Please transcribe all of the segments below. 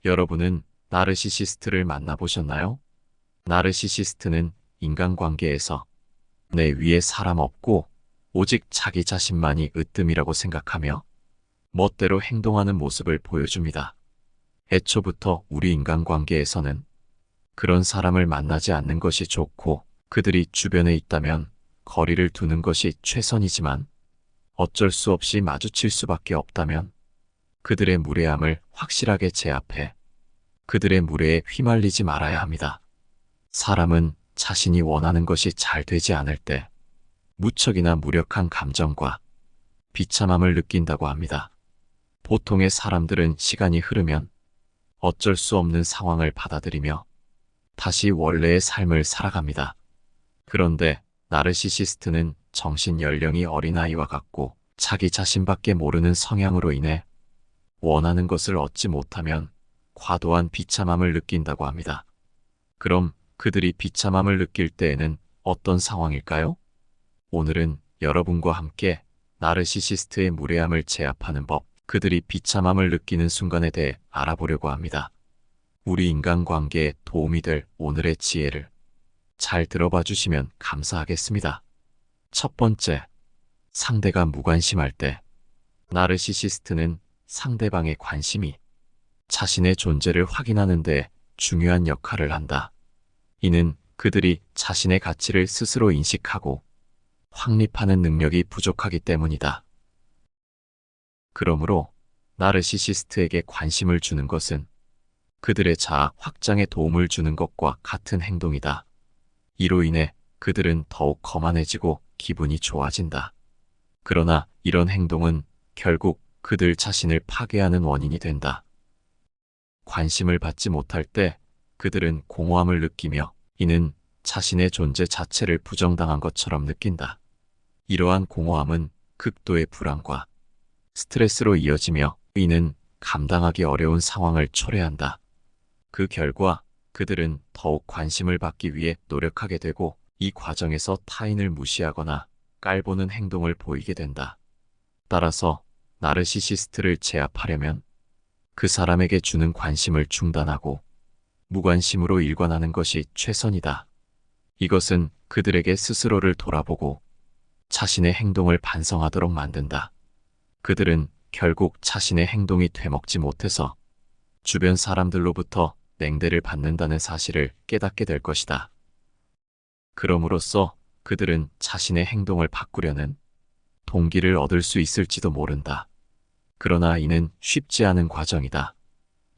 여러분은 나르시시스트를 만나보셨나요? 나르시시스트는 인간관계에서 내 위에 사람 없고 오직 자기 자신만이 으뜸이라고 생각하며 멋대로 행동하는 모습을 보여줍니다. 애초부터 우리 인간관계에서는 그런 사람을 만나지 않는 것이 좋고 그들이 주변에 있다면 거리를 두는 것이 최선이지만 어쩔 수 없이 마주칠 수밖에 없다면 그들의 무례함을 확실하게 제압해 그들의 무례에 휘말리지 말아야 합니다. 사람은 자신이 원하는 것이 잘 되지 않을 때 무척이나 무력한 감정과 비참함을 느낀다고 합니다. 보통의 사람들은 시간이 흐르면 어쩔 수 없는 상황을 받아들이며 다시 원래의 삶을 살아갑니다. 그런데 나르시시스트는 정신 연령이 어린아이와 같고 자기 자신밖에 모르는 성향으로 인해 원하는 것을 얻지 못하면 과도한 비참함을 느낀다고 합니다. 그럼 그들이 비참함을 느낄 때에는 어떤 상황일까요? 오늘은 여러분과 함께 나르시시스트의 무례함을 제압하는 법, 그들이 비참함을 느끼는 순간에 대해 알아보려고 합니다. 우리 인간관계에 도움이 될 오늘의 지혜를 잘 들어봐 주시면 감사하겠습니다. 첫 번째, 상대가 무관심할 때 나르시시스트는 상대방의 관심이 자신의 존재를 확인하는 데 중요한 역할을 한다. 이는 그들이 자신의 가치를 스스로 인식하고 확립하는 능력이 부족하기 때문이다. 그러므로 나르시시스트에게 관심을 주는 것은 그들의 자아 확장에 도움을 주는 것과 같은 행동이다. 이로 인해 그들은 더욱 거만해지고 기분이 좋아진다. 그러나 이런 행동은 결국 그들 자신을 파괴하는 원인이 된다. 관심을 받지 못할 때 그들은 공허함을 느끼며 이는 자신의 존재 자체를 부정당한 것처럼 느낀다. 이러한 공허함은 극도의 불안과 스트레스로 이어지며 이는 감당하기 어려운 상황을 초래한다. 그 결과 그들은 더욱 관심을 받기 위해 노력하게 되고 이 과정에서 타인을 무시하거나 깔보는 행동을 보이게 된다. 따라서 나르시시스트를 제압하려면 그 사람에게 주는 관심을 중단하고 무관심으로 일관하는 것이 최선이다. 이것은 그들에게 스스로를 돌아보고 자신의 행동을 반성하도록 만든다. 그들은 결국 자신의 행동이 되먹지 못해서 주변 사람들로부터 냉대를 받는다는 사실을 깨닫게 될 것이다. 그럼으로써 그들은 자신의 행동을 바꾸려는 동기를 얻을 수 있을지도 모른다. 그러나 이는 쉽지 않은 과정이다.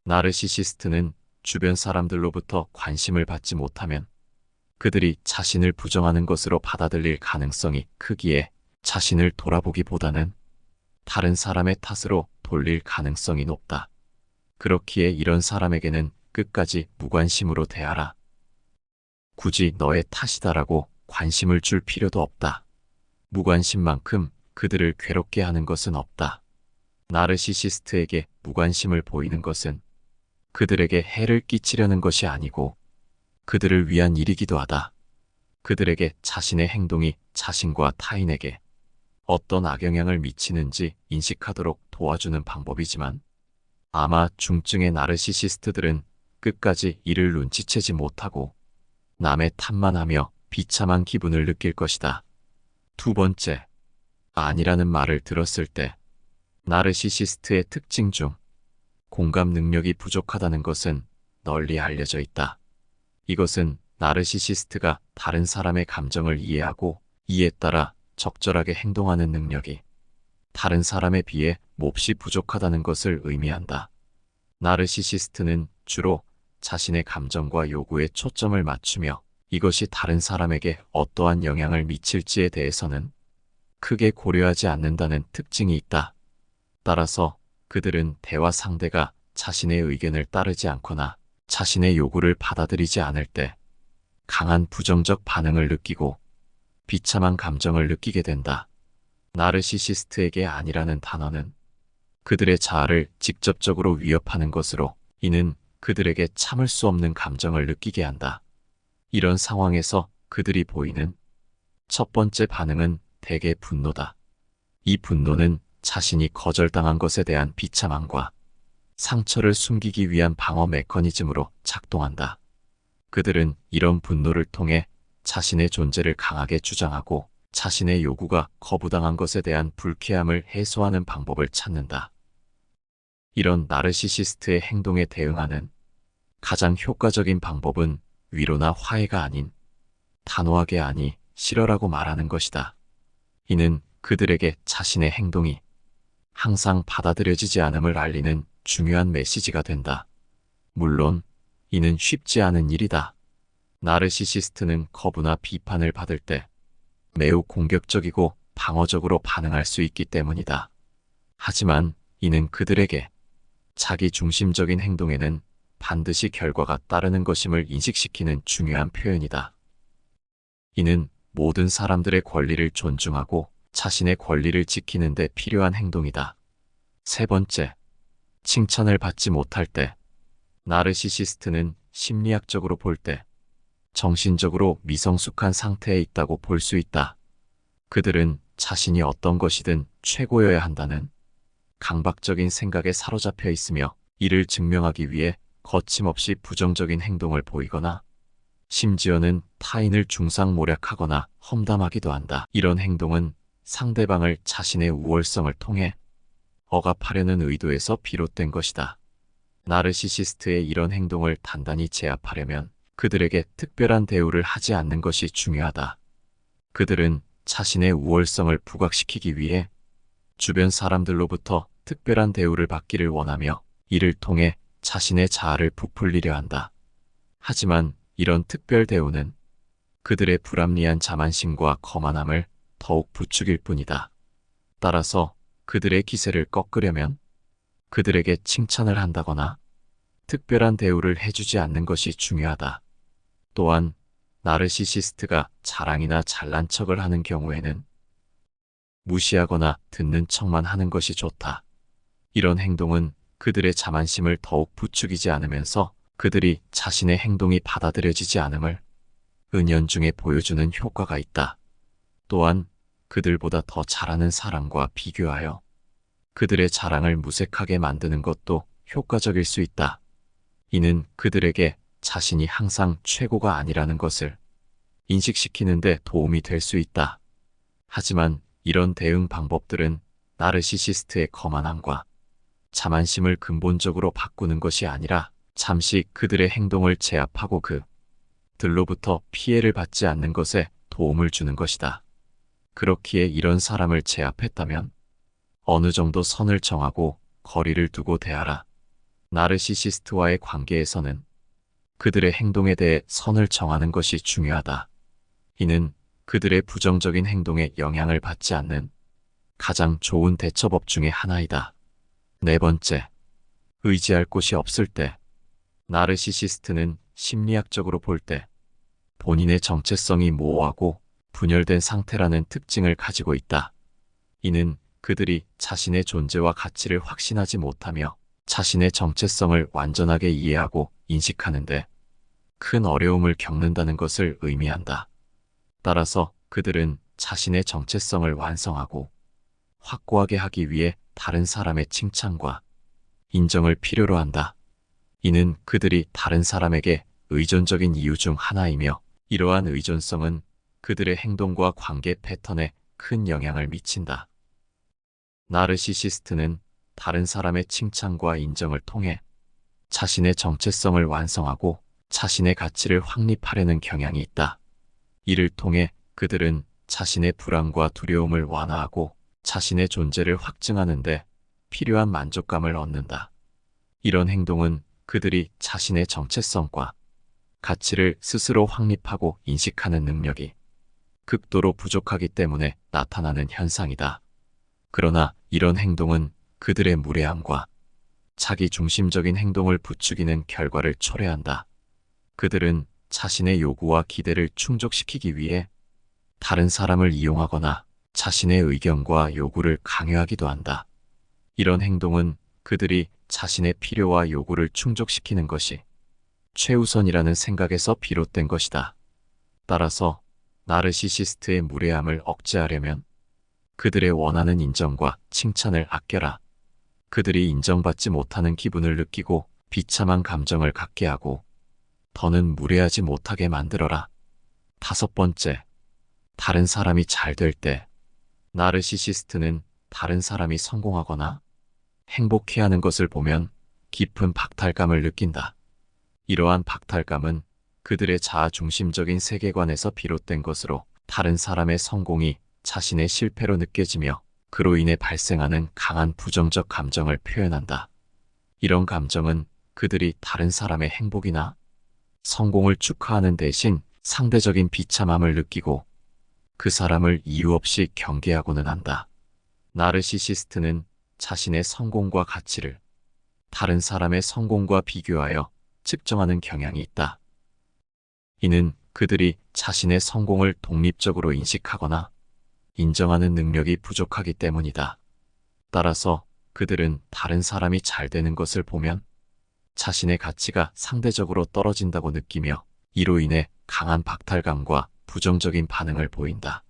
나르시시스트는 주변 사람들로부터 관심을 받지 못하면 그들이 자신을 부정하는 것으로 받아들일 가능성이 크기에 자신을 돌아보기보다는 다른 사람의 탓으로 돌릴 가능성이 높다. 그렇기에 이런 사람에게는 끝까지 무관심으로 대하라. 굳이 너의 탓이다라고 관심을 줄 필요도 없다. 무관심만큼 그들을 괴롭게 하는 것은 없다. 나르시시스트에게 무관심을 보이는 것은 그들에게 해를 끼치려는 것이 아니고 그들을 위한 일이기도 하다. 그들에게 자신의 행동이 자신과 타인에게 어떤 악영향을 미치는지 인식하도록 도와주는 방법이지만 아마 중증의 나르시시스트들은 끝까지 이를 눈치채지 못하고 남의 탓만 하며 비참한 기분을 느낄 것이다. 두 번째, 아니라는 말을 들었을 때 나르시시스트의 특징 중 공감 능력이 부족하다는 것은 널리 알려져 있다. 이것은 나르시시스트가 다른 사람의 감정을 이해하고 이에 따라 적절하게 행동하는 능력이 다른 사람에 비해 몹시 부족하다는 것을 의미한다. 나르시시스트는 주로 자신의 감정과 요구에 초점을 맞추며 이것이 다른 사람에게 어떠한 영향을 미칠지에 대해서는 크게 고려하지 않는다는 특징이 있다. 따라서 그들은 대화 상대가 자신의 의견을 따르지 않거나 자신의 요구를 받아들이지 않을 때 강한 부정적 반응을 느끼고 비참한 감정을 느끼게 된다. 나르시시스트에게 아니라는 단어는 그들의 자아를 직접적으로 위협하는 것으로 이는 그들에게 참을 수 없는 감정을 느끼게 한다. 이런 상황에서 그들이 보이는 첫 번째 반응은 대개 분노다. 이 분노는 자신이 거절당한 것에 대한 비참함과 상처를 숨기기 위한 방어 메커니즘으로 작동한다. 그들은 이런 분노를 통해 자신의 존재를 강하게 주장하고 자신의 요구가 거부당한 것에 대한 불쾌함을 해소하는 방법을 찾는다. 이런 나르시시스트의 행동에 대응하는 가장 효과적인 방법은 위로나 화해가 아닌 단호하게 아니 싫어라고 말하는 것이다. 이는 그들에게 자신의 행동이 항상 받아들여지지 않음을 알리는 중요한 메시지가 된다. 물론 이는 쉽지 않은 일이다. 나르시시스트는 거부나 비판을 받을 때 매우 공격적이고 방어적으로 반응할 수 있기 때문이다. 하지만 이는 그들에게 자기 중심적인 행동에는 반드시 결과가 따르는 것임을 인식시키는 중요한 표현이다. 이는 모든 사람들의 권리를 존중하고 자신의 권리를 지키는 데 필요한 행동이다. 세 번째, 칭찬을 받지 못할 때. 나르시시스트는 심리학적으로 볼 때 정신적으로 미성숙한 상태에 있다고 볼 수 있다. 그들은 자신이 어떤 것이든 최고여야 한다는 강박적인 생각에 사로잡혀 있으며 이를 증명하기 위해 거침없이 부정적인 행동을 보이거나 심지어는 타인을 중상모략하거나 험담하기도 한다. 이런 행동은 상대방을 자신의 우월성을 통해 억압하려는 의도에서 비롯된 것이다. 나르시시스트의 이런 행동을 단단히 제압하려면 그들에게 특별한 대우를 하지 않는 것이 중요하다. 그들은 자신의 우월성을 부각시키기 위해 주변 사람들로부터 특별한 대우를 받기를 원하며 이를 통해 자신의 자아를 부풀리려 한다. 하지만 이런 특별 대우는 그들의 불합리한 자만심과 거만함을 더욱 부추길 뿐이다. 따라서 그들의 기세를 꺾으려면 그들에게 칭찬을 한다거나 특별한 대우를 해주지 않는 것이 중요하다. 또한 나르시시스트가 자랑이나 잘난 척을 하는 경우에는 무시하거나 듣는 척만 하는 것이 좋다. 이런 행동은 그들의 자만심을 더욱 부추기지 않으면서 그들이 자신의 행동이 받아들여지지 않음을 은연중에 보여주는 효과가 있다. 또한 그들보다 더 잘하는 사람과 비교하여 그들의 자랑을 무색하게 만드는 것도 효과적일 수 있다. 이는 그들에게 자신이 항상 최고가 아니라는 것을 인식시키는 데 도움이 될 수 있다. 하지만 이런 대응 방법들은 나르시시스트의 거만함과 자만심을 근본적으로 바꾸는 것이 아니라 잠시 그들의 행동을 제압하고 그들로부터 피해를 받지 않는 것에 도움을 주는 것이다. 그렇기에 이런 사람을 제압했다면 어느 정도 선을 정하고 거리를 두고 대하라. 나르시시스트와의 관계에서는 그들의 행동에 대해 선을 정하는 것이 중요하다. 이는 그들의 부정적인 행동에 영향을 받지 않는 가장 좋은 대처법 중의 하나이다. 네 번째, 의지할 곳이 없을 때. 나르시시스트는 심리학적으로 볼 때 본인의 정체성이 모호하고 분열된 상태라는 특징을 가지고 있다. 이는 그들이 자신의 존재와 가치를 확신하지 못하며 자신의 정체성을 완전하게 이해하고 인식하는데 큰 어려움을 겪는다는 것을 의미한다. 따라서 그들은 자신의 정체성을 완성하고 확고하게 하기 위해 다른 사람의 칭찬과 인정을 필요로 한다. 이는 그들이 다른 사람에게 의존적인 이유 중 하나이며 이러한 의존성은 그들의 행동과 관계 패턴에 큰 영향을 미친다. 나르시시스트는 다른 사람의 칭찬과 인정을 통해 자신의 정체성을 완성하고 자신의 가치를 확립하려는 경향이 있다. 이를 통해 그들은 자신의 불안과 두려움을 완화하고 자신의 존재를 확증하는 데 필요한 만족감을 얻는다. 이런 행동은 그들이 자신의 정체성과 가치를 스스로 확립하고 인식하는 능력이 극도로 부족하기 때문에 나타나는 현상이다. 그러나 이런 행동은 그들의 무례함과 자기 중심적인 행동을 부추기는 결과를 초래한다. 그들은 자신의 요구와 기대를 충족시키기 위해 다른 사람을 이용하거나 자신의 의견과 요구를 강요하기도 한다. 이런 행동은 그들이 자신의 필요와 요구를 충족시키는 것이 최우선이라는 생각에서 비롯된 것이다. 따라서 나르시시스트의 무례함을 억제하려면 그들의 원하는 인정과 칭찬을 아껴라. 그들이 인정받지 못하는 기분을 느끼고 비참한 감정을 갖게 하고 더는 무례하지 못하게 만들어라. 5번째, 다른 사람이 잘 될 때. 나르시시스트는 다른 사람이 성공하거나 행복해하는 것을 보면 깊은 박탈감을 느낀다. 이러한 박탈감은 그들의 자아중심적인 세계관에서 비롯된 것으로 다른 사람의 성공이 자신의 실패로 느껴지며 그로 인해 발생하는 강한 부정적 감정을 표현한다. 이런 감정은 그들이 다른 사람의 행복이나 성공을 축하하는 대신 상대적인 비참함을 느끼고 그 사람을 이유 없이 경계하고는 한다. 나르시시스트는 자신의 성공과 가치를 다른 사람의 성공과 비교하여 측정하는 경향이 있다. 이는 그들이 자신의 성공을 독립적으로 인식하거나 인정하는 능력이 부족하기 때문이다. 따라서 그들은 다른 사람이 잘 되는 것을 보면 자신의 가치가 상대적으로 떨어진다고 느끼며 이로 인해 강한 박탈감과 부정적인 반응을 보인다.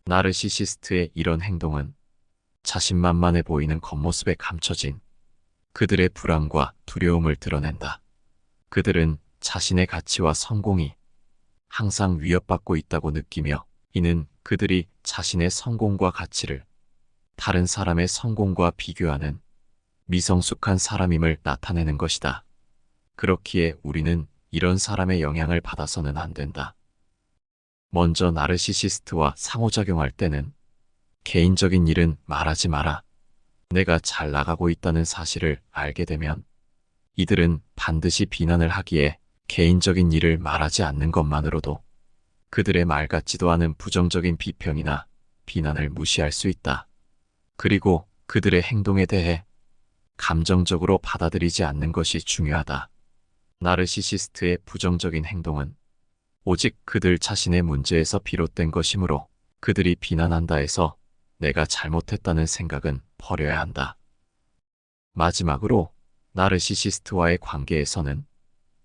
나르시시스트의 이런 행동은 자신만만해 보이는 겉모습에 감춰진 그들의 불안과 두려움을 드러낸다. 그들은 자신의 가치와 성공이 항상 위협받고 있다고 느끼며 이는 그들이 자신의 성공과 가치를 다른 사람의 성공과 비교하는 미성숙한 사람임을 나타내는 것이다. 그렇기에 우리는 이런 사람의 영향을 받아서는 안 된다. 먼저 나르시시스트와 상호작용할 때는 개인적인 일은 말하지 마라. 내가 잘 나가고 있다는 사실을 알게 되면 이들은 반드시 비난을 하기에 개인적인 일을 말하지 않는 것만으로도 그들의 말 같지도 않은 부정적인 비평이나 비난을 무시할 수 있다. 그리고 그들의 행동에 대해 감정적으로 받아들이지 않는 것이 중요하다. 나르시시스트의 부정적인 행동은 오직 그들 자신의 문제에서 비롯된 것이므로 그들이 비난한다 해서 내가 잘못했다는 생각은 버려야 한다. 마지막으로 나르시시스트와의 관계에서는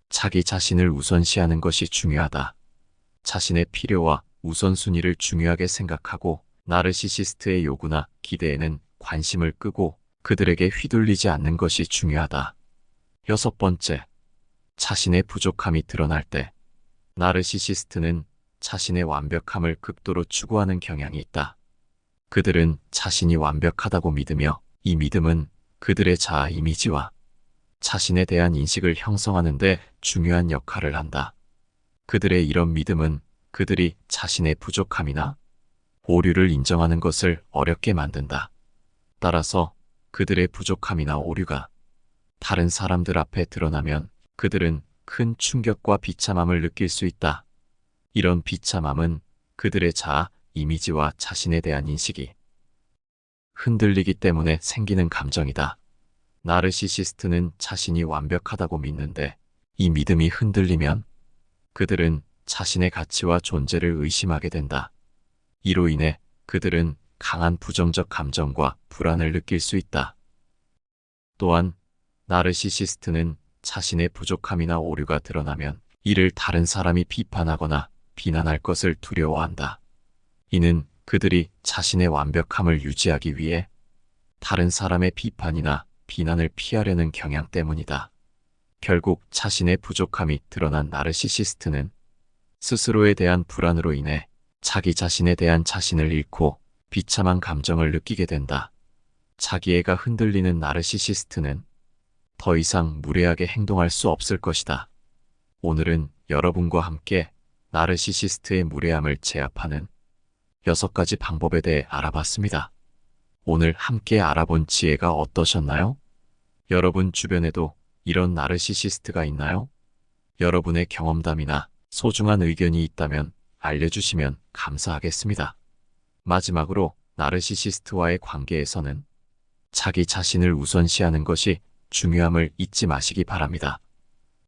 자기 자신을 우선시하는 것이 중요하다. 자신의 필요와 우선순위를 중요하게 생각하고 나르시시스트의 요구나 기대에는 관심을 끄고 그들에게 휘둘리지 않는 것이 중요하다. 6번째, 자신의 부족함이 드러날 때. 나르시시스트는 자신의 완벽함을 극도로 추구하는 경향이 있다. 그들은 자신이 완벽하다고 믿으며 이 믿음은 그들의 자아 이미지와 자신에 대한 인식을 형성하는 데 중요한 역할을 한다. 그들의 이런 믿음은 그들이 자신의 부족함이나 오류를 인정하는 것을 어렵게 만든다. 따라서 그들의 부족함이나 오류가 다른 사람들 앞에 드러나면 그들은 큰 충격과 비참함을 느낄 수 있다. 이런 비참함은 그들의 자아, 이미지와 자신에 대한 인식이 흔들리기 때문에 생기는 감정이다. 나르시시스트는 자신이 완벽하다고 믿는데 이 믿음이 흔들리면 그들은 자신의 가치와 존재를 의심하게 된다. 이로 인해 그들은 강한 부정적 감정과 불안을 느낄 수 있다. 또한 나르시시스트는 자신의 부족함이나 오류가 드러나면 이를 다른 사람이 비판하거나 비난할 것을 두려워한다. 이는 그들이 자신의 완벽함을 유지하기 위해 다른 사람의 비판이나 비난을 피하려는 경향 때문이다. 결국 자신의 부족함이 드러난 나르시시스트는 스스로에 대한 불안으로 인해 자기 자신에 대한 자신을 잃고 비참한 감정을 느끼게 된다. 자기애가 흔들리는 나르시시스트는 더 이상 무례하게 행동할 수 없을 것이다. 오늘은 여러분과 함께 나르시시스트의 무례함을 제압하는 6가지 방법에 대해 알아봤습니다. 오늘 함께 알아본 지혜가 어떠셨나요? 여러분 주변에도 이런 나르시시스트가 있나요? 여러분의 경험담이나 소중한 의견이 있다면 알려주시면 감사하겠습니다. 마지막으로 나르시시스트와의 관계에서는 자기 자신을 우선시하는 것이 중요함을 잊지 마시기 바랍니다.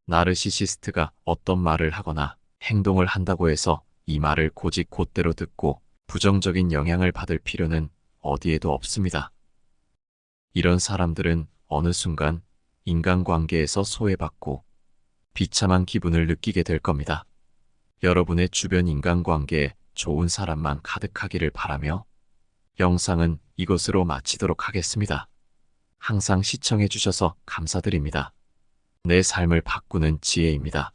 나르시시스트가 어떤 말을 하거나 행동을 한다고 해서 이 말을 고집 곧대로 듣고 부정적인 영향을 받을 필요는 어디에도 없습니다. 이런 사람들은 어느 순간 인간관계에서 소외받고 비참한 기분을 느끼게 될 겁니다. 여러분의 주변 인간관계에 좋은 사람만 가득하기를 바라며 영상은 이것으로 마치도록 하겠습니다. 항상 시청해 주셔서 감사드립니다. 내 삶을 바꾸는 지혜입니다.